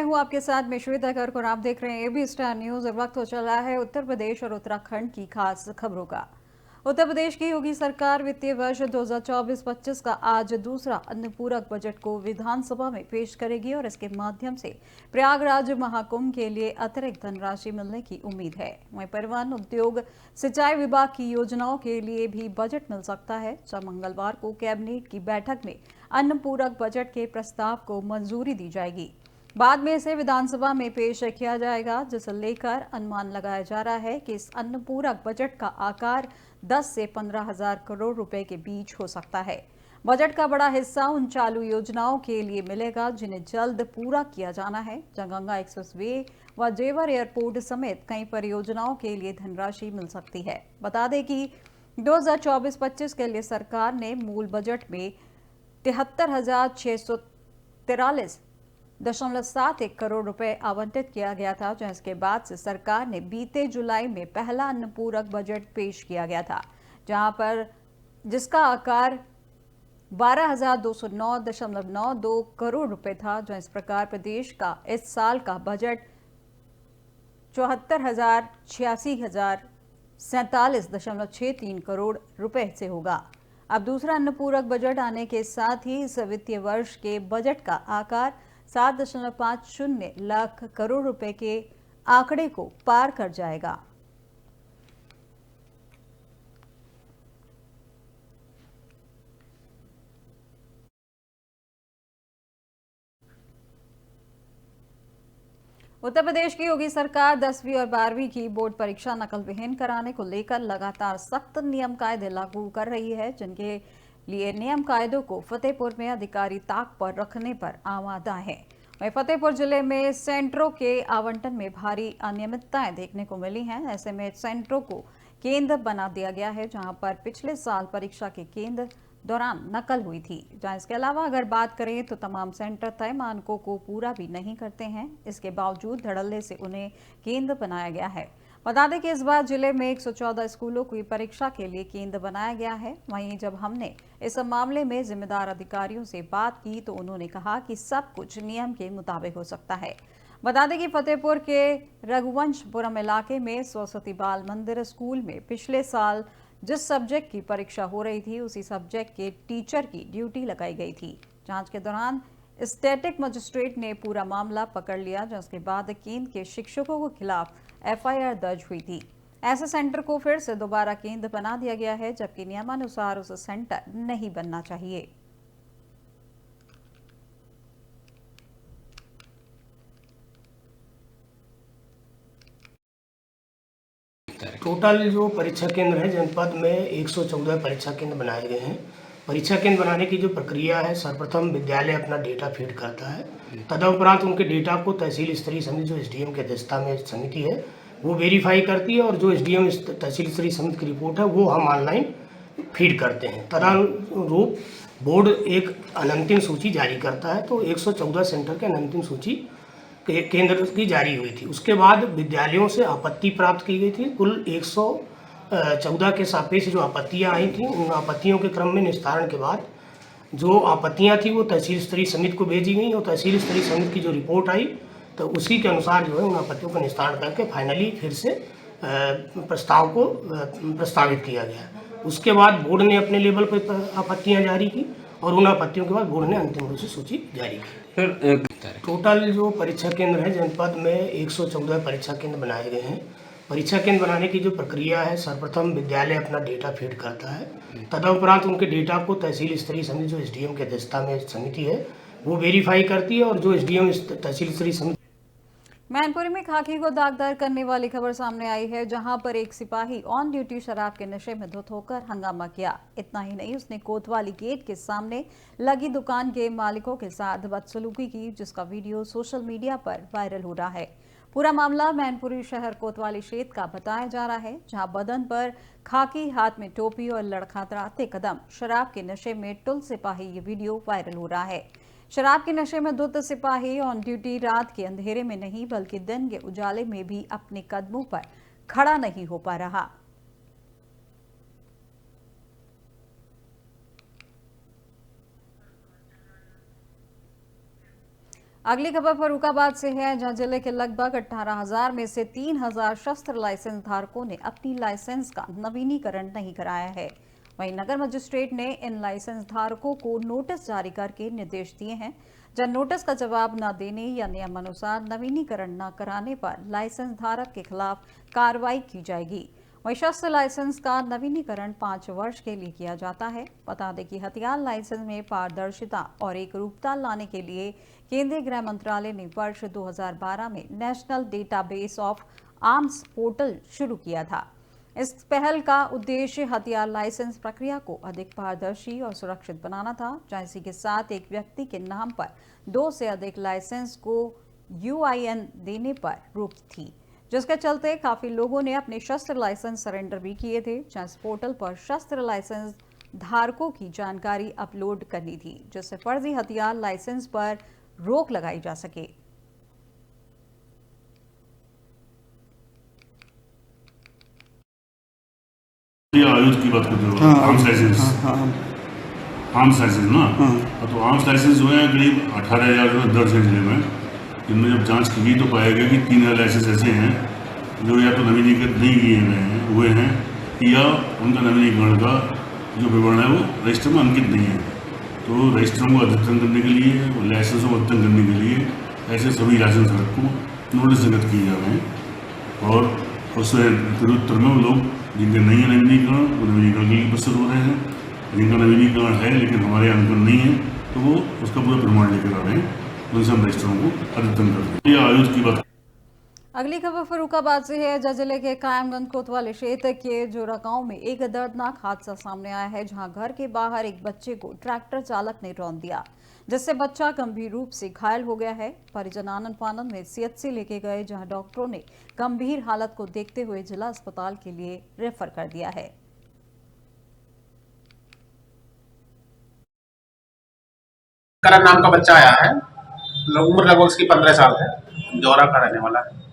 हूं आपके साथ में श्वेता गर्ग और आप देख रहे हैं एबी स्टार न्यूज। और वक्त हो चला है उत्तर प्रदेश और उत्तराखंड की खास खबरों का। उत्तर प्रदेश की योगी सरकार वित्तीय वर्ष 2024-25 का आज दूसरा अनुपूरक बजट को विधानसभा में पेश करेगी और इसके माध्यम से प्रयागराज महाकुंभ के लिए अतिरिक्त धनराशि मिलने की उम्मीद है। वहीं परिवहन, उद्योग, सिंचाई विभाग की योजनाओं के लिए भी बजट मिल सकता है। जब मंगलवार को कैबिनेट की बैठक में अनुपूरक बजट के प्रस्ताव को मंजूरी दी जाएगी। बाद में इसे विधानसभा में पेश किया जाएगा, जिसे लेकर अनुमान लगाया जा रहा है कि इस अनुपूरक बजट का आकार 10 से 15,000 करोड़ रुपए के बीच हो सकता है। बजट का बड़ा हिस्सा उन चालू योजनाओं के लिए मिलेगा जिन्हें जल्द पूरा किया जाना है। गंगा एक्सप्रेसवे व जेवर एयरपोर्ट समेत कई परियोजनाओं के लिए धनराशि मिल सकती है। बता दें कि 2024-25 के लिए सरकार ने मूल बजट में 73,643.71 करोड़ रुपए आवंटित किया गया था, जहां इसके बाद से सरकार ने बीते जुलाई में पहला अनुपूरक बजट पेश किया गया था, जिसका आकार 12,209.92 करोड़ रुपए था। जहां इस प्रकार प्रदेश का इस साल का बजट 74,86,47.63 करोड़ रुपए से होगा। अब दूसरा अनुपूरक बजट आने के साथ ही इस वित्तीय वर्ष के बजट का आकार 7.50 लाख करोड़ रुपए के आंकड़े को पार कर जाएगा। उत्तर प्रदेश की योगी सरकार 10वीं और 12वीं की बोर्ड परीक्षा नकल विहीन कराने को लेकर लगातार सख्त नियम कायदे लागू कर रही है, जिनके लिए नियम कायदों को फतेहपुर में अधिकारी ताक पर रखने पर आमादा है। वहीं फतेहपुर जिले में सेंटरों के आवंटन में भारी अनियमितताएं देखने को मिली हैं। ऐसे में सेंटरों को केंद्र बना दिया गया है, जहां पर पिछले साल परीक्षा के केंद्र दौरान नकल हुई थी। जहां इसके अलावा अगर बात करें तो तमाम सेंटर तय मानकों को पूरा भी नहीं करते हैं। इसके बावजूद धड़ल्ले से उन्हें केंद्र बनाया गया है। बता दें कि इस बार जिले में 114 स्कूलों की परीक्षा के लिए केंद्र बनाया गया है। वहीं जब हमने इस मामले में जिम्मेदार अधिकारियों से बात की तो उन्होंने कहा कि सब कुछ नियम के मुताबिक हो सकता है। बता दें कि फतेहपुर के रघुवंशपुरम इलाके में सरस्वती बाल मंदिर स्कूल में पिछले साल जिस सब्जेक्ट की परीक्षा हो रही थी, उसी सब्जेक्ट के टीचर की ड्यूटी लगाई गई थी। जांच के दौरान स्टैटिक मजिस्ट्रेट ने पूरा मामला पकड़ लिया, जिसके बाद केंद्र के शिक्षकों के खिलाफ एफआईआर दर्ज हुई थी। ऐसे सेंटर को फिर से दोबारा केंद्र बना दिया गया है, जबकि नियमानुसार उस सेंटर नहीं बनना चाहिए। टोटल जो परीक्षा केंद्र है जनपद में 114 परीक्षा केंद्र बनाए गए हैं। परीक्षा केंद्र बनाने की जो प्रक्रिया है, सर्वप्रथम विद्यालय अपना डेटा फीड करता है। तदुपरांत उनके डेटा को तहसील स्तरीय समिति, जो एसडीएम की अध्यक्षता में समिति है, वो वेरीफाई करती है और जो एसडीएम तहसील स्तरीय समिति की रिपोर्ट है वो हम ऑनलाइन फीड करते हैं। तदनुरूप बोर्ड एक अनंतिम सूची जारी करता है। तो 114 सेंटर के अनंतिम सूची केंद्र की जारी हुई थी। उसके बाद विद्यालयों से आपत्ति प्राप्त की गई थी। कुल 114 के सापेक्ष जो आपत्तियां आई थी, उन आपत्तियों के क्रम में निस्तारण के बाद जो आपत्तियां थी वो तहसील स्तरीय समिति को भेजी गई और तहसील स्तरीय समिति की जो रिपोर्ट आई तो उसी के अनुसार जो है उन आपत्तियों का निस्तारण करके फाइनली फिर से प्रस्ताव को प्रस्तावित किया गया। उसके बाद बोर्ड ने अपने लेवल पर आपत्तियां जारी की और उन आपत्तियों के बाद बोर्ड ने अंतिम रूप से सूची जारी की। टोटल जो परीक्षा केंद्र है जनपद में 114 परीक्षा केंद्र बनाए गए हैं। परीक्षा केंद्र बनाने की जो प्रक्रिया है, सर्वप्रथम विद्यालय अपना डेटा फीड करता है। तदुपरांत उनके डेटा को तहसील स्तरीय समिति, जो एसडीएम की अध्यक्षता में समिति है, वो वेरीफाई करती है और जो एसडीएम तहसील स्तरीय समिति। मैनपुरी में खाकी को दागदार करने वाली खबर सामने आई है, जहां पर एक सिपाही ऑन ड्यूटी शराब के नशे में धुत होकर हंगामा किया। इतना ही नहीं, उसने कोतवाली गेट के सामने लगी दुकान के मालिकों के साथ बदसलूकी की, जिसका वीडियो सोशल मीडिया पर वायरल हो रहा है। पूरा मामला मैनपुरी शहर कोतवाली क्षेत्र का बताया जा रहा है, जहां बदन पर खाकी, हाथ में टोपी और लड़खड़ाते कदम शराब के नशे में टुल सिपाही ये वीडियो वायरल हो रहा है। शराब के नशे में धुत सिपाही ऑन ड्यूटी रात के अंधेरे में नहीं बल्कि दिन के उजाले में भी अपने कदमों पर खड़ा नहीं हो पा रहा। अगली खबर फर्रुखाबाद से है, जहां जिले के लगभग 18,000 में से 3,000 शस्त्र लाइसेंस धारकों ने अपनी लाइसेंस का नवीनीकरण नहीं कराया है। वहीं नगर मजिस्ट्रेट ने इन लाइसेंस धारकों को नोटिस जारी करके निर्देश दिए हैं, जब नोटिस का जवाब न देने या नियमानुसार नवीनीकरण न कराने पर लाइसेंस धारक के खिलाफ कार्रवाई की जाएगी। वहीं शस्त्र लाइसेंस का नवीनीकरण 5 वर्ष के लिए किया जाता है। बता दें कि हथियार लाइसेंस में पारदर्शिता और एकरूपता लाने के लिए केंद्रीय गृह मंत्रालय ने वर्ष 2012 में national database of arms portal शुरू किया था। इस पहल का उद्देश्य हथियार लाइसेंस प्रक्रिया को अधिक पारदर्शी और सुरक्षित बनाना था, जहां इसी के साथ एक व्यक्ति के नाम पर 2 से अधिक लाइसेंस को यूआईएन देने पर रोक थी, जिसके चलते काफी लोगों ने अपने शस्त्र लाइसेंस सरेंडर भी किए थे। जहां इस पोर्टल पर शस्त्र लाइसेंस धारकों की जानकारी अपलोड करनी थी, जिससे फर्जी हथियार लाइसेंस पर रोक लगाई जा सके। आयुध की बात करते हो, आर्म्स लाइसेंस, आर्म्स लाइसेंस ना, तो आर्म्स लाइसेंस जो है करीब 18,000 जो दर्ज है जिले में। इनमें जब जांच की गई तो पाया गया कि 3,000 लाइसेंस ऐसे हैं जो या तो नवीनीकृत नहीं किए हुए हैं या उनका नवीनीकरण का जो विवरण है वो रजिस्टर में अंकित नहीं है। तो रजिस्टरों को अद्यतन करने के लिए और लाइसेंसों को अद्यतन करने के लिए ऐसे सभी लाइसेंस धारक को नोटिस निर्गत किए जा रहे हैं और उससे उत्तर में वो लोग जिनका नहीं है नवीनीकरण वो नवीनीकरण के लिए उपस्थित हो रहे हैं। जिनका नवीनीकरण है लेकिन हमारे यहाँ अंकन नहीं है तो वो उसका पूरा प्रमाण लेकर आ रहे हैं, उनसे हम रजिस्टरों को अद्यतन कर रहे हैं। ये आयुध की बात। अगली खबर फर्रुखाबाद से है, जहां जिले के कायमगंज कोतवाली क्षेत्र के जोरा गांव में एक दर्दनाक हादसा सामने आया है, जहां घर के बाहर एक बच्चे को ट्रैक्टर चालक ने रौंद दिया, जिससे बच्चा गंभीर रूप से घायल हो गया है। परिजन आनंद फानंद में सीएचसी लेके गए, जहां डॉक्टरों ने गंभीर हालत को देखते हुए जिला अस्पताल के लिए रेफर कर दिया है। करण नाम का बच्चा आया है, उम्र लगभग उसकी 15 साल है, जौरा का रहने वाला है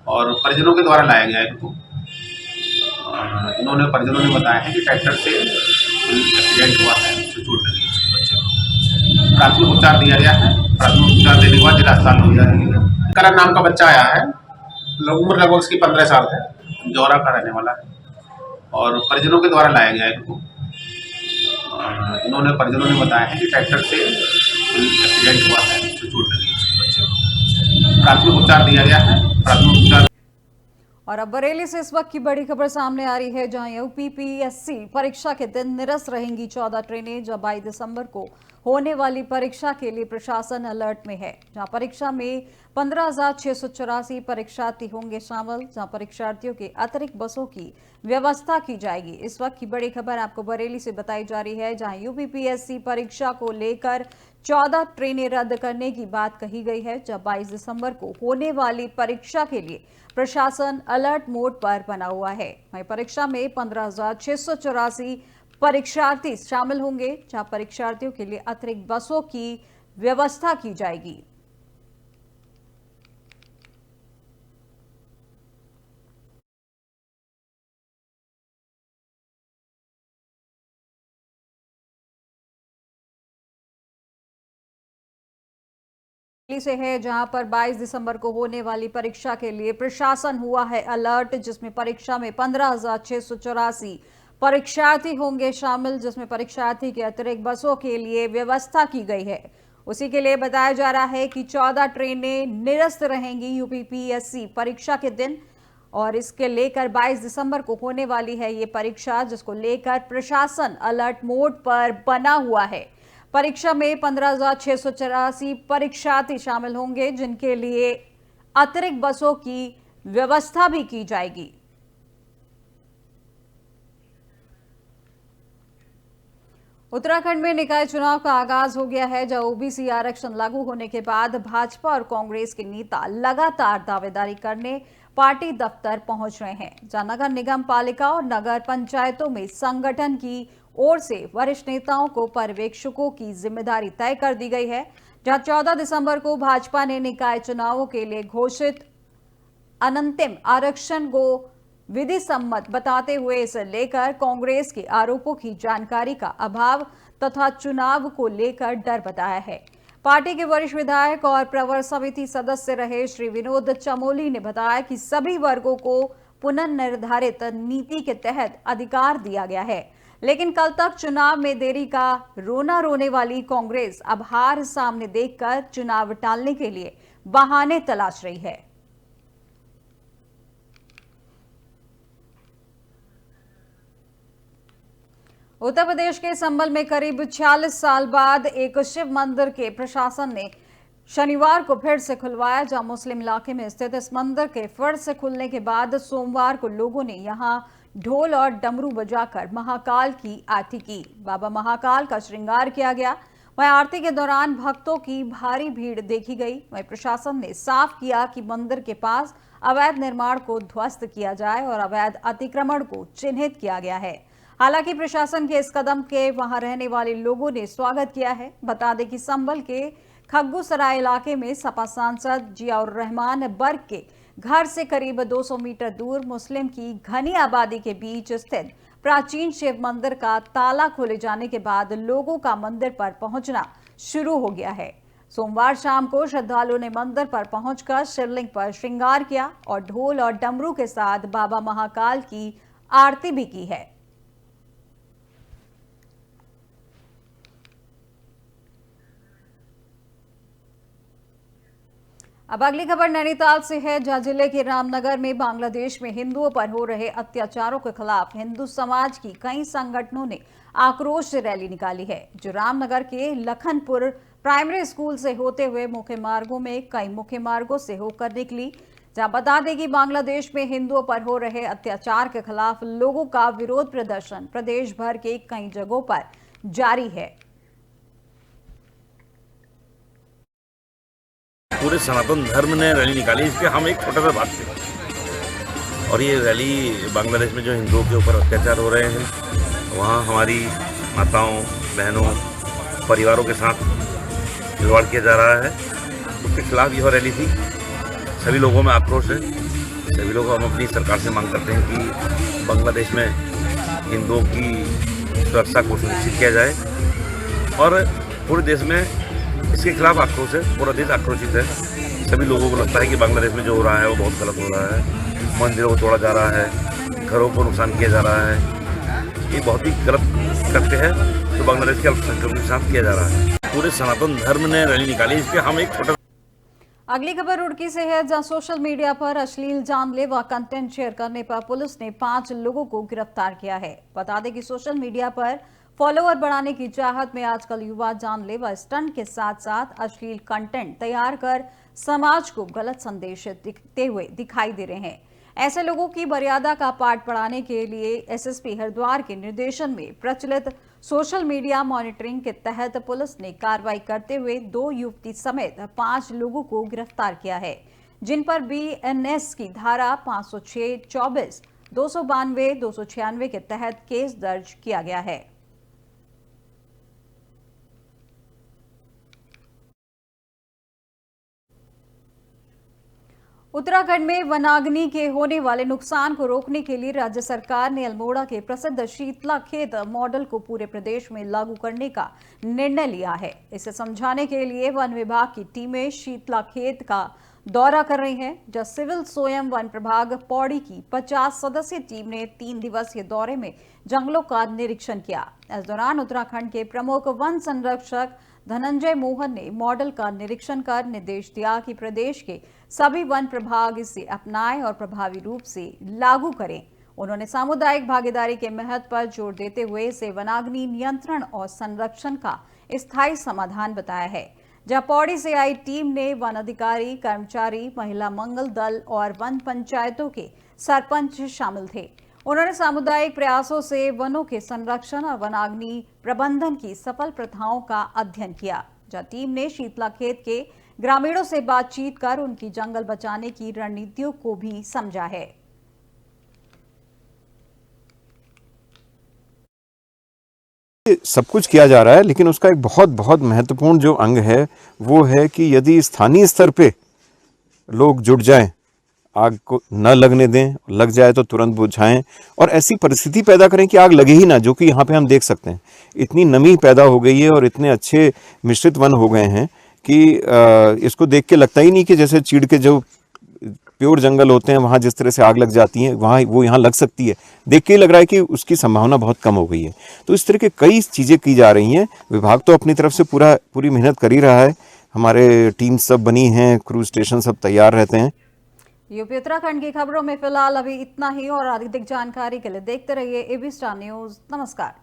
और परिजनों के द्वारा लाया गया है इनको। परिजनों ने बताया है कि ट्रैक्टर से एक्सीडेंट हुआ है, उससे चोट लगी है बच्चे को। प्राथमिक उपचार दिया गया है, प्राथमिक उपचार देने के बाद जिला अस्पताल में भेजा गया। करण नाम का बच्चा आया है, उम्र लगभग उसकी 15 साल है, जौरा का रहने वाला है और परिजनों के द्वारा लाया गया है इनको। परिजनों ने बताया है कि ट्रैक्टर से एक्सीडेंट हुआ है, उससे चोट लगी है बच्चे को। प्राथमिक उपचार दिया गया है, प्राथमिक उपचार। और अब बरेली से इस वक्त की बड़ी खबर सामने आ रही है, जहां यूपीपीएससी परीक्षा के दिन निरस्त रहेंगी 14 ट्रेनें। जब 22 दिसंबर को होने वाली परीक्षा के लिए प्रशासन अलर्ट में है, जहां परीक्षा में 15,684 परीक्षार्थी होंगे शामिल, जहां परीक्षार्थियों के अतिरिक्त बसों की व्यवस्था की जाएगी। इस वक्त की बड़ी खबर आपको बरेली से बताई जा रही है, जहां यूपीपीएससी परीक्षा को लेकर 14 ट्रेनें रद्द करने की बात कही गई है। जब 22 दिसंबर को होने वाली परीक्षा के लिए प्रशासन अलर्ट मोड पर बना हुआ है। वहीं परीक्षा में 15,684 परीक्षार्थी शामिल होंगे, जहां परीक्षार्थियों के लिए अतिरिक्त बसों की व्यवस्था की जाएगी। से है, जहां पर 22 दिसंबर को होने वाली परीक्षा के लिए प्रशासन हुआ है अलर्ट, जिसमें परीक्षा में 15,684 परीक्षार्थी होंगे शामिल, जिसमें परीक्षार्थी के अतिरिक्त बसों के लिए व्यवस्था की गई है। उसी के लिए बताया जा रहा है कि 14 ट्रेनें निरस्त रहेंगी यूपीपीएससी परीक्षा के दिन और इसके लेकर 22 दिसंबर को होने वाली है ये परीक्षा, जिसको लेकर प्रशासन अलर्ट मोड पर बना हुआ है। परीक्षा में 15,684 परीक्षार्थी शामिल होंगे, जिनके लिए अतिरिक्त बसों की व्यवस्था भी की जाएगी। उत्तराखंड में निकाय चुनाव का आगाज हो गया है, जहां ओबीसी आरक्षण लागू होने के बाद भाजपा और कांग्रेस के नेता लगातार दावेदारी करने पार्टी दफ्तर पहुंच रहे हैं, जहां नगर निगम पालिका और नगर पंचायतों में संगठन की ओर से वरिष्ठ नेताओं को पर्यवेक्षकों की जिम्मेदारी तय कर दी गई है। जहां 14 दिसंबर को भाजपा ने निकाय चुनावों के लिए घोषित अनंतिम आरक्षण को विधि सम्मत बताते हुए इसे लेकर कांग्रेस के आरोपों की जानकारी का अभाव तथा चुनाव को लेकर डर बताया है। पार्टी के वरिष्ठ विधायक और प्रवर समिति सदस्य रहे श्री विनोद चमोली ने बताया कि सभी वर्गों को पुनर्निर्धारित नीति के तहत अधिकार दिया गया है, लेकिन कल तक चुनाव में देरी का रोना रोने वाली कांग्रेस अब हार सामने देखकर चुनाव टालने के लिए बहाने तलाश रही है। उत्तर प्रदेश के संभल में करीब 46 साल बाद एक शिव मंदिर के प्रशासन ने शनिवार को फिर से खुलवाया, जहां मुस्लिम इलाके में स्थित इस मंदिर के फिर से खुलने के बाद सोमवार को लोगों ने यहां ढोल और डमरू बजाकर महाकाल की आरती की। बाबा महाकाल का श्रृंगार किया गया। वहीं आरती के दौरान भक्तों की भारी भीड़ देखी गई। वहीं प्रशासन ने साफ किया कि मंदिर के पास अवैध निर्माण को ध्वस्त किया जाए और अवैध अतिक्रमण को चिन्हित किया गया है। हालांकि प्रशासन के इस कदम के वहां रहने वाले लोगों ने स्वागत किया है। बता दें कि संभल के खग्गूसराय इलाके में सपा सांसद जियाउर रहमान बर्ग के घर से करीब 200 मीटर दूर मुस्लिम की घनी आबादी के बीच स्थित प्राचीन शिव मंदिर का ताला खोले जाने के बाद लोगों का मंदिर पर पहुंचना शुरू हो गया है। सोमवार शाम को श्रद्धालुओं ने मंदिर पर पहुंचकर शिवलिंग पर श्रृंगार किया और ढोल और डमरू के साथ बाबा महाकाल की आरती भी की है। अब अगली खबर नैनीताल से है, जहां जिले के रामनगर में बांग्लादेश में हिंदुओं पर हो रहे अत्याचारों के खिलाफ हिंदू समाज की कई संगठनों ने आक्रोश रैली निकाली है, जो रामनगर के लखनपुर प्राइमरी स्कूल से होते हुए मुख्य मार्गों में कई मुख्य मार्गों से होकर निकली। जहां बता दें कि बांग्लादेश में हिंदुओं पर हो रहे अत्याचार के खिलाफ लोगों का विरोध प्रदर्शन प्रदेश भर के कई जगहों पर जारी है। पूरे सनातन धर्म ने रैली निकाली, इसके हम एक छोटा सा भाग थे। और ये रैली बांग्लादेश में जो हिंदुओं के ऊपर अत्याचार हो रहे हैं, वहाँ हमारी माताओं बहनों परिवारों के साथ खिलवाड़ किया जा रहा है, उसके खिलाफ यह रैली थी। सभी लोगों में आक्रोश है। सभी लोग हम अपनी सरकार से मांग करते हैं कि बांग्लादेश में हिंदुओं की सुरक्षा को सुनिश्चित किया जाए और पूरे देश में इसके खिलाफ आक्रोश है। पूरा देश आक्रोशित है। सभी लोगों को लगता है कि बांग्लादेश में जो हो रहा है वो बहुत गलत हो रहा है। मंदिरों को तोड़ा जा रहा है, घरों को नुकसान किया जा रहा है। ये बहुत ही गलत करते हैं जो बांग्लादेश के अल्पसंख्यकों के साथ किया जा रहा है। पूरे सनातन धर्म ने रैली निकाली, इसके हम एक छोटा। अगली खबर रुड़की से है, जहां सोशल मीडिया पर अश्लील जानलेवा कंटेंट शेयर करने पर पुलिस ने 5 लोगों को गिरफ्तार किया है। बता दें कि सोशल मीडिया पर फॉलोअर बढ़ाने की चाहत में आजकल युवा जानलेवा स्टंट के साथ साथ अश्लील कंटेंट तैयार कर समाज को गलत संदेश देते हुए दिखाई दे रहे हैं। ऐसे लोगों की मर्यादा का पाठ पढ़ाने के लिए एसएसपी हरिद्वार के निर्देशन में प्रचलित सोशल मीडिया मॉनिटरिंग के तहत पुलिस ने कार्रवाई करते हुए 2 युवती समेत 5 लोगों को गिरफ्तार किया है, जिन पर बीएनएस की धारा 506, 24, 292, 296 के तहत केस दर्ज किया गया है। उत्तराखंड में वनाग्नि के होने वाले नुकसान को रोकने के लिए राज्य सरकार ने अल्मोड़ा के प्रसिद्ध शीतला खेत मॉडल को पूरे प्रदेश में लागू करने का निर्णय लिया है। इसे समझाने के लिए वन विभाग की टीमें शीतला खेत का दौरा कर रही हैं, जहां सिविल स्वयं वन प्रभाग पौड़ी की 50 सदस्यीय टीम ने 3 दिवसीय दौरे में जंगलों का निरीक्षण किया। इस दौरान उत्तराखंड के प्रमुख वन संरक्षक धनंजय मोहन ने मॉडल का निरीक्षण कर निर्देश दिया कि प्रदेश के सभी वन प्रभाग इसे अपनाएं और प्रभावी रूप से लागू करें। उन्होंने सामुदायिक भागीदारी के महत्व पर जोर देते हुए इसे वनाग्नि नियंत्रण और संरक्षण का स्थायी समाधान बताया है। जहां पौड़ी से आई टीम ने वन अधिकारी, कर्मचारी, महिला मंगल दल और वन पंचायतों के सरपंच शामिल थे। उन्होंने सामुदायिक प्रयासों से वनों के संरक्षण और वनाग्नि प्रबंधन की सफल प्रथाओं का अध्ययन किया। जहां टीम ने शीतला खेत के ग्रामीणों से बातचीत कर उनकी जंगल बचाने की रणनीतियों को भी समझा है। सब कुछ किया जा रहा है, लेकिन उसका एक बहुत महत्वपूर्ण जो अंग है वो है कि यदि स्थानीय स्तर पे लोग जुट जाएं, आग को न लगने दें, लग जाए तो तुरंत बुझाएं और ऐसी परिस्थिति पैदा करें कि आग लगे ही ना, जो कि यहाँ पे हम देख सकते हैं। इतनी नमी पैदा हो गई है और इतने अच्छे मिश्रित वन हो गए हैं कि इसको देख के लगता ही नहीं कि जैसे चीड़ के जो प्योर जंगल होते हैं वहाँ जिस तरह से आग लग जाती है वहाँ वो यहाँ लग सकती है, देख के ही लग रहा है कि उसकी संभावना बहुत कम हो गई है। तो इस तरह के कई चीज़ें की जा रही हैं। विभाग तो अपनी तरफ से पूरी मेहनत कर ही रहा है, हमारे टीम सब बनी हैं, क्रूज स्टेशन सब तैयार रहते हैं। यूपी उत्तराखंड की खबरों में फिलहाल अभी इतना ही और अधिक जानकारी के लिए देखते रहिए एबी स्टार न्यूज। नमस्कार।